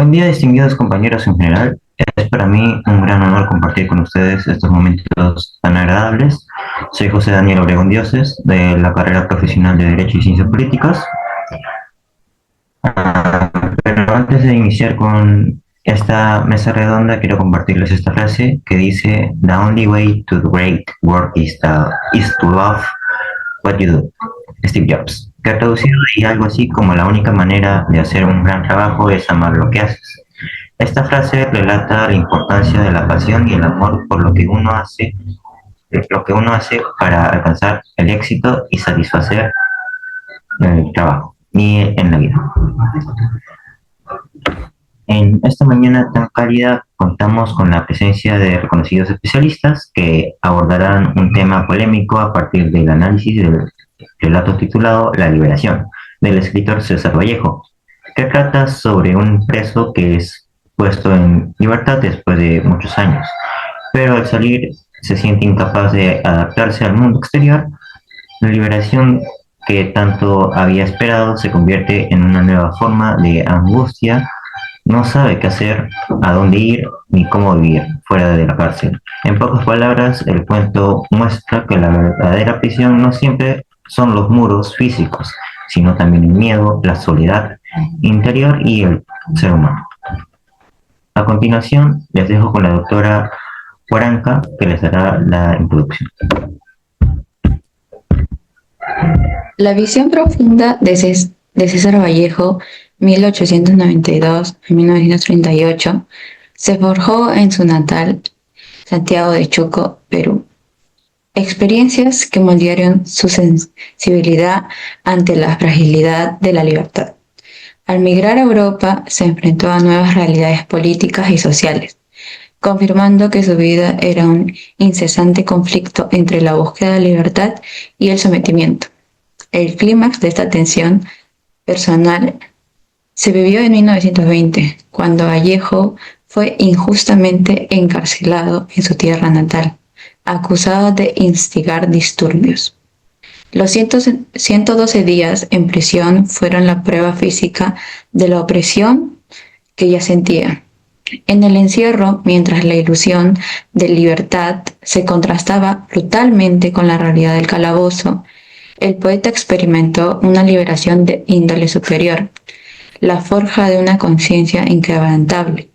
Buen día, distinguidos compañeros en general. Es para mí un gran honor compartir con ustedes estos momentos tan agradables. Soy José Daniel Obregón Dioses, de la carrera profesional de Derecho y Ciencias Políticas. Pero antes de iniciar con esta mesa redonda, quiero compartirles esta frase que dice: "The only way to do great work is to love what you do". Steve Jobs, que traducido diría algo así como: la única manera de hacer un gran trabajo es amar lo que haces. Esta frase relata la importancia de la pasión y el amor por lo que uno hace para alcanzar el éxito y satisfacer el trabajo y en la vida. En esta mañana tan cálida contamos con la presencia de reconocidos especialistas que abordarán un tema polémico a partir del análisis del relato titulado La Liberación, del escritor César Vallejo, que trata sobre un preso que es puesto en libertad después de muchos años, pero al salir se siente incapaz de adaptarse al mundo exterior. La liberación que tanto había esperado se convierte en una nueva forma de angustia. No sabe qué hacer, a dónde ir ni cómo vivir fuera de la cárcel. En pocas palabras, el cuento muestra que la verdadera prisión no siempre son los muros físicos, sino también el miedo, la soledad interior y el ser humano. A continuación, les dejo con la doctora Huaranca, que les dará la introducción. La visión profunda de César Vallejo, 1892-1938, se forjó en su natal Santiago de Chuco, Perú. Experiencias que moldearon su sensibilidad ante la fragilidad de la libertad. Al migrar a Europa, se enfrentó a nuevas realidades políticas y sociales, confirmando que su vida era un incesante conflicto entre la búsqueda de libertad y el sometimiento. El clímax de esta tensión personal se vivió en 1920, cuando Vallejo fue injustamente encarcelado en su tierra natal, acusado de instigar disturbios. Los 112 días en prisión fueron la prueba física de la opresión que ya sentía. En el encierro, mientras la ilusión de libertad se contrastaba brutalmente con la realidad del calabozo, el poeta experimentó una liberación de índole superior, la forja de una conciencia inquebrantable.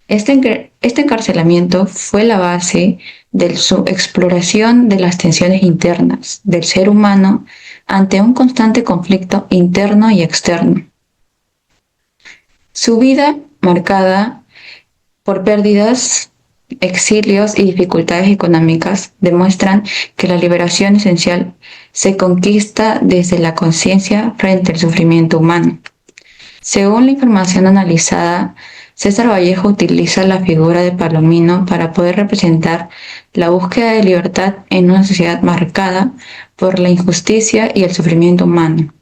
Este encarcelamiento fue la base de su exploración de las tensiones internas del ser humano ante un constante conflicto interno y externo. Su vida, marcada por pérdidas, exilios y dificultades económicas, demuestran que la liberación esencial se conquista desde la conciencia frente al sufrimiento humano. Según la información analizada, César Vallejo utiliza la figura de Palomino para poder representar la búsqueda de libertad en una sociedad marcada por la injusticia y el sufrimiento humano.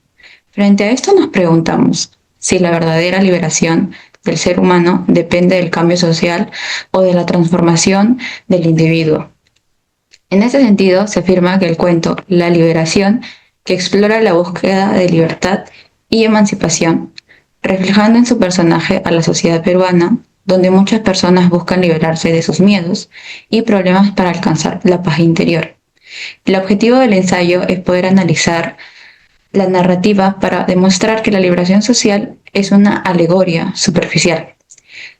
Frente a esto nos preguntamos si la verdadera liberación del ser humano depende del cambio social o de la transformación del individuo. En ese sentido, se afirma que el cuento La Liberación, que explora la búsqueda de libertad y emancipación, reflejando en su personaje a la sociedad peruana, donde muchas personas buscan liberarse de sus miedos y problemas para alcanzar la paz interior. El objetivo del ensayo es poder analizar la narrativa para demostrar que la liberación social es una alegoría superficial.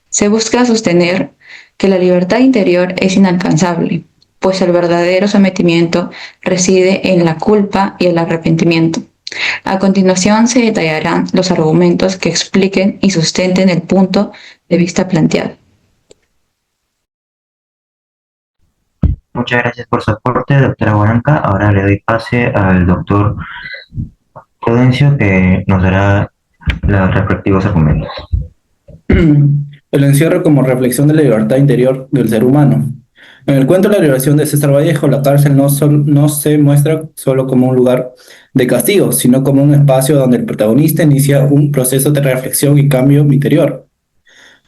Se busca sostener que la libertad interior es inalcanzable, pues el verdadero sometimiento reside en la culpa y el arrepentimiento. A continuación se detallarán los argumentos que expliquen y sustenten el punto de vista planteado. Muchas gracias por su aporte, doctora Huaranca. Ahora le doy pase al doctor Prudencio, que nos dará los respectivos argumentos. El encierro como reflexión de la libertad interior del ser humano. En el cuento La Liberación de César Vallejo, la cárcel no se muestra solo como un lugar de castigo, sino como un espacio donde el protagonista inicia un proceso de reflexión y cambio interior.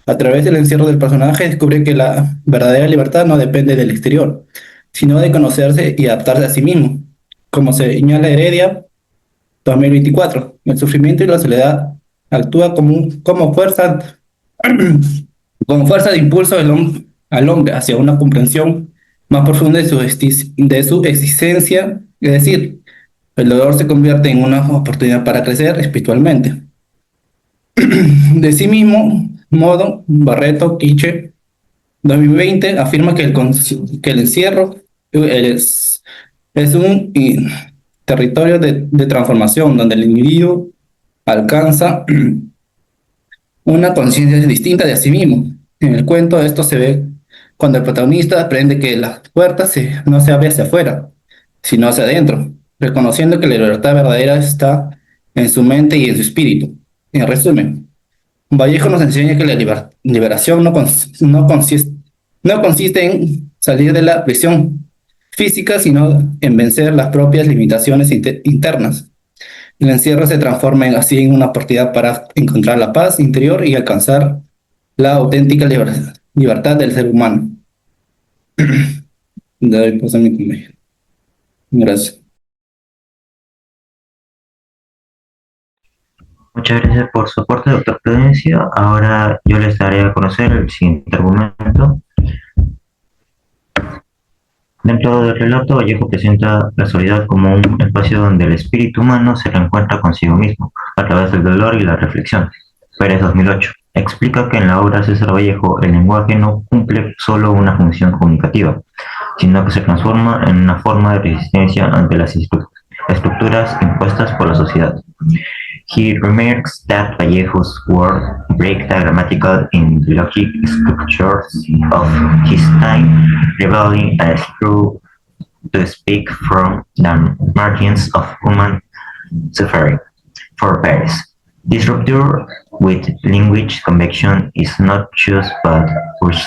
A través del encierro del personaje descubre que la verdadera libertad no depende del exterior, sino de conocerse y adaptarse a sí mismo. Como señala Heredia, 2024, el sufrimiento y la soledad actúa como fuerza Con fuerza de impulso al hombre hacia una comprensión más profunda de su existencia, es decir, el dolor se convierte en una oportunidad para crecer espiritualmente. De sí mismo, modo, Barreto, Quiche, 2020, afirma que que el encierro es un territorio de transformación donde el individuo alcanza una conciencia distinta de sí mismo. En el cuento esto se ve cuando el protagonista aprende que la puerta no se abre hacia afuera, sino hacia adentro, reconociendo que la libertad verdadera está en su mente y en su espíritu. En resumen, Vallejo nos enseña que la liberación no consiste en salir de la prisión física, sino en vencer las propias limitaciones internas. El encierro se transforma así en una oportunidad para encontrar la paz interior y alcanzar la auténtica libertad del ser humano. Le doy paso a mi compañero. Gracias. Muchas gracias por su aporte, doctor Prudencio. Ahora yo les daré a conocer el siguiente argumento. Dentro del relato, Vallejo presenta la soledad como un espacio donde el espíritu humano se reencuentra consigo mismo, a través del dolor y la reflexión. Pérez 2008 explica que en la obra César Vallejo el lenguaje no cumple solo una función comunicativa, sino que se transforma en una forma de resistencia ante las estructuras impuestas por la sociedad. He remarks that Vallejo's work breaks the grammatical and logic structures of his time, revealing a true to speak from the margins of human suffering. For Paris, this rupture with language convection is not just but push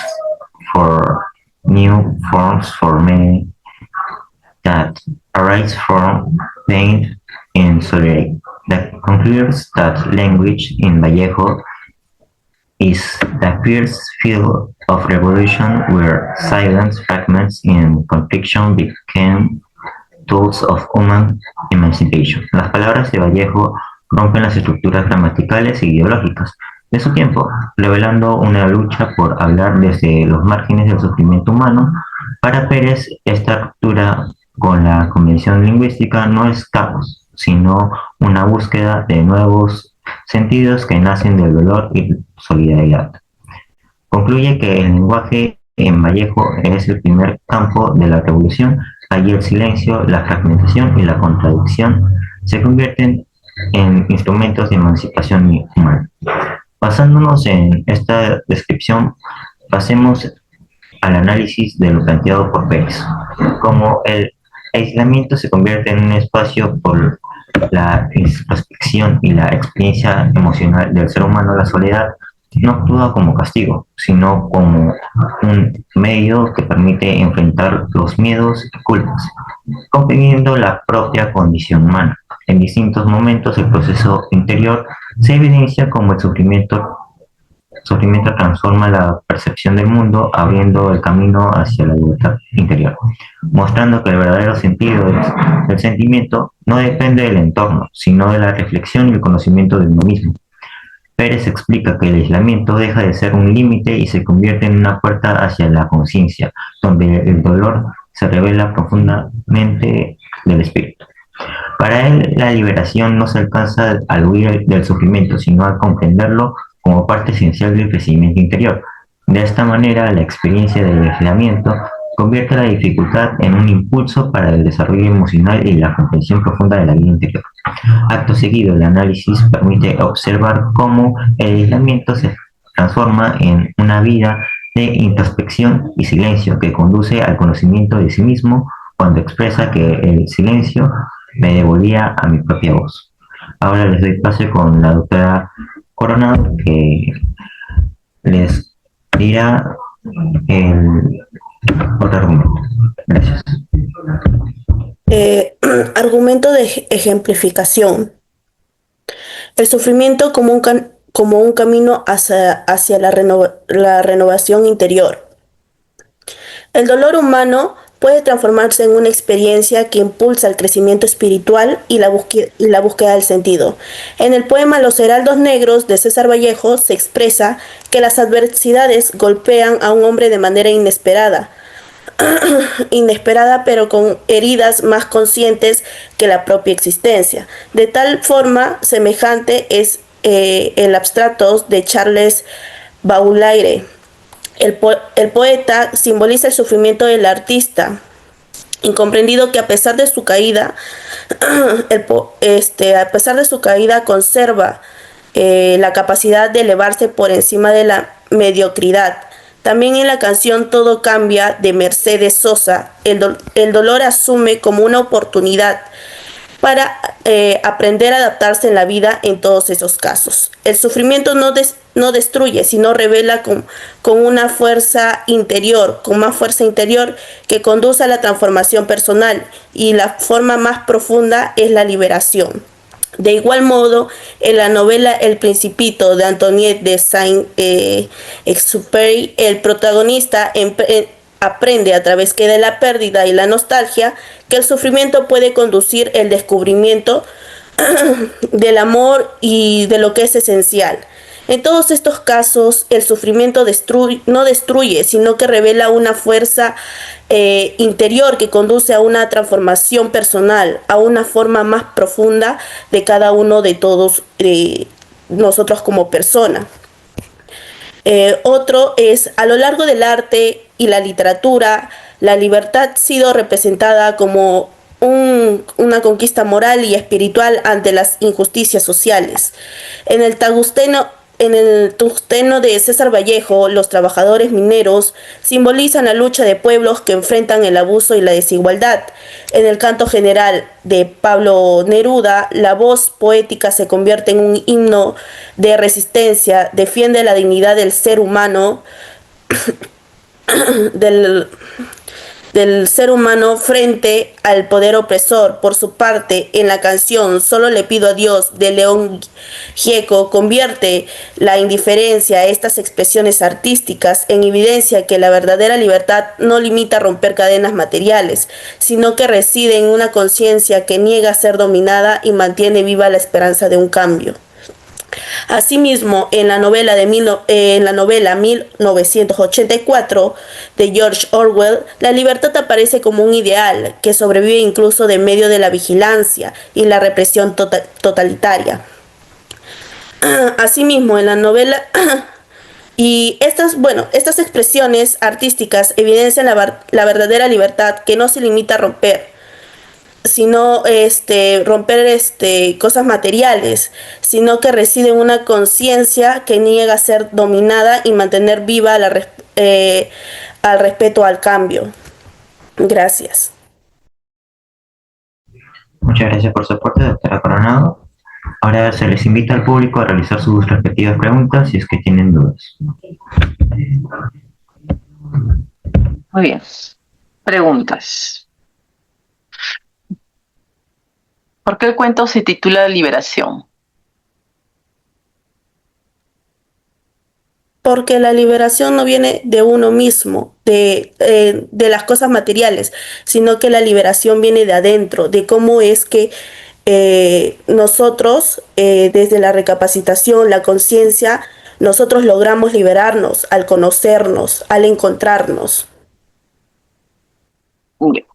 for new forms for many that arise from pain and solidarity. That concludes that language in Vallejo is the fierce field of revolution where silent fragments in confliction became tools of human emancipation. Las palabras de Vallejo rompen las estructuras gramaticales e ideológicas de su tiempo, revelando una lucha por hablar desde los márgenes del sufrimiento humano. Para Pérez, esta ruptura con la convención lingüística no es caos, sino una búsqueda de nuevos sentidos que nacen del dolor y solidaridad. Concluye que el lenguaje en Vallejo es el primer campo de la revolución. Allí el silencio, la fragmentación y la contradicción se convierten en instrumentos de emancipación humana. Basándonos en esta descripción, pasemos al análisis de lo planteado por Pérez. Como el aislamiento se convierte en un espacio por la introspección y la experiencia emocional del ser humano, la soledad no actúa como castigo, sino como un medio que permite enfrentar los miedos y culpas, comprendiendo la propia condición humana. En distintos momentos el proceso interior se evidencia como el sufrimiento transforma la percepción del mundo, abriendo el camino hacia la libertad interior, mostrando que el verdadero sentido del sentimiento no depende del entorno, sino de la reflexión y el conocimiento de uno mismo. Pérez explica que el aislamiento deja de ser un límite y se convierte en una puerta hacia la conciencia, donde el dolor se revela profundamente del espíritu. Para él, la liberación no se alcanza al huir del sufrimiento, sino al comprenderlo como parte esencial del crecimiento interior. De esta manera, la experiencia del aislamiento convierte la dificultad en un impulso para el desarrollo emocional y la comprensión profunda de la vida interior. Acto seguido, el análisis permite observar cómo el aislamiento se transforma en una vida de introspección y silencio que conduce al conocimiento de sí mismo cuando expresa que el silencio me devolvía a mi propia voz. Ahora les doy pase con la doctora Coronado, que les dirá el otro argumento. Gracias. Argumento de ejemplificación. El sufrimiento como un camino hacia la renovación interior. El dolor humano puede transformarse en una experiencia que impulsa el crecimiento espiritual y la búsqueda del sentido. En el poema Los Heraldos Negros de César Vallejo se expresa que las adversidades golpean a un hombre de manera inesperada, pero con heridas más conscientes que la propia existencia. De tal forma, semejante es el abstracto de Charles Baudelaire. El poeta simboliza el sufrimiento del artista, incomprendido que a pesar de su caída, a pesar de su caída conserva la capacidad de elevarse por encima de la mediocridad. También en la canción Todo Cambia de Mercedes Sosa, el dolor asume como una oportunidad para aprender a adaptarse en la vida en todos esos casos. El sufrimiento no destruye, sino revela con una fuerza interior, con más fuerza interior que conduce a la transformación personal, y la forma más profunda es la liberación. De igual modo, en la novela El Principito de Antoinette de Saint-Exupéry, el protagonista aprende a través de la pérdida y la nostalgia que el sufrimiento puede conducir el descubrimiento del amor y de lo que es esencial. En todos estos casos, el sufrimiento no destruye, sino que revela una fuerza interior que conduce a una transformación personal, a una forma más profunda de cada uno de todos nosotros como persona. Otro es, a lo largo del arte y la literatura, la libertad ha sido representada como una conquista moral y espiritual ante las injusticias sociales. En el Tungsteno de César Vallejo, los trabajadores mineros simbolizan la lucha de pueblos que enfrentan el abuso y la desigualdad. En el Canto General de Pablo Neruda, la voz poética se convierte en un himno de resistencia, defiende la dignidad del ser humano, del ser humano frente al poder opresor. Por su parte, en la canción Solo le pido a Dios de León Gieco, convierte la indiferencia a estas expresiones artísticas en evidencia que la verdadera libertad no limita a romper cadenas materiales, sino que reside en una conciencia que niega a ser dominada y mantiene viva la esperanza de un cambio. Asimismo, en la novela 1984 de George Orwell, la libertad aparece como un ideal que sobrevive incluso de medio de la vigilancia y la represión totalitaria. Asimismo, en la novela y estas expresiones artísticas evidencian la verdadera libertad, que no se limita a romper, sino romper cosas materiales, sino que reside en una conciencia que niega a ser dominada y mantener viva al respeto al cambio. Gracias. Muchas gracias por su aporte, doctora Coronado. Ahora se les invita al público a realizar sus respectivas preguntas si es que tienen dudas. Muy bien. Preguntas. ¿Por qué el cuento se titula Liberación? Porque la liberación no viene de uno mismo, de las cosas materiales, sino que la liberación viene de adentro, de cómo es que nosotros, desde la recapacitación, la conciencia, nosotros logramos liberarnos al conocernos, al encontrarnos. Bien.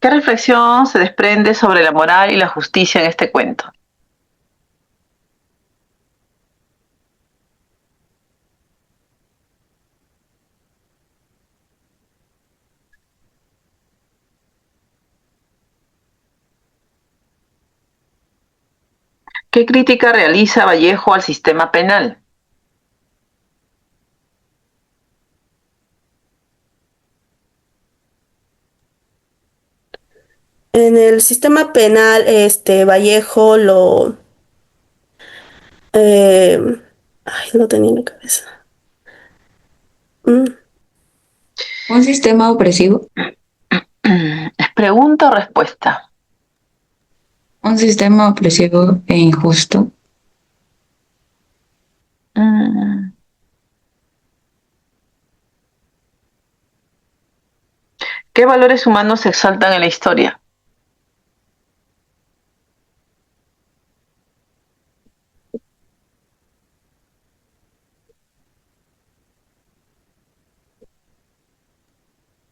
¿Qué reflexión se desprende sobre la moral y la justicia en este cuento? ¿Qué crítica realiza Vallejo al sistema penal? En el sistema penal, Vallejo lo tenía en la cabeza. Un sistema opresivo, ¿Es pregunta o respuesta? un sistema opresivo e injusto, ¿Qué valores humanos se exaltan en la historia?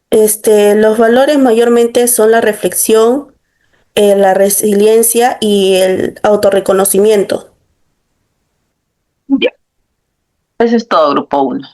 Los valores mayormente son la reflexión, la resiliencia y el autorreconocimiento. Ya. Eso es todo, grupo 1.